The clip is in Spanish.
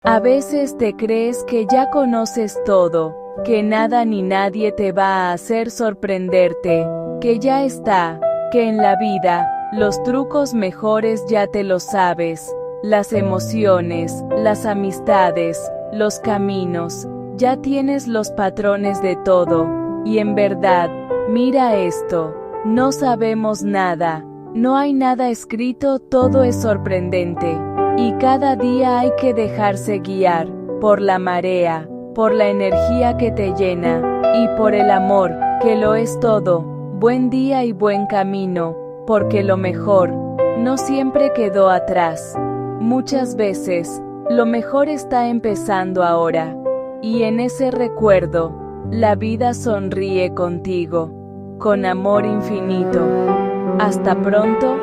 A veces te crees que ya conoces todo, que nada ni nadie te va a hacer sorprenderte, que ya está, que en la vida, los trucos mejores ya te los sabes, las emociones, las amistades, los caminos, ya tienes los patrones de todo, y en verdad, mira esto, no sabemos nada, no hay nada escrito, todo es sorprendente, y cada día hay que dejarse guiar, por la marea, por la energía que te llena, y por el amor, que lo es todo, buen día y buen camino, porque lo mejor, no siempre quedó atrás. Muchas veces, lo mejor está empezando ahora, y en ese recuerdo, la vida sonríe contigo, con amor infinito. Hasta pronto.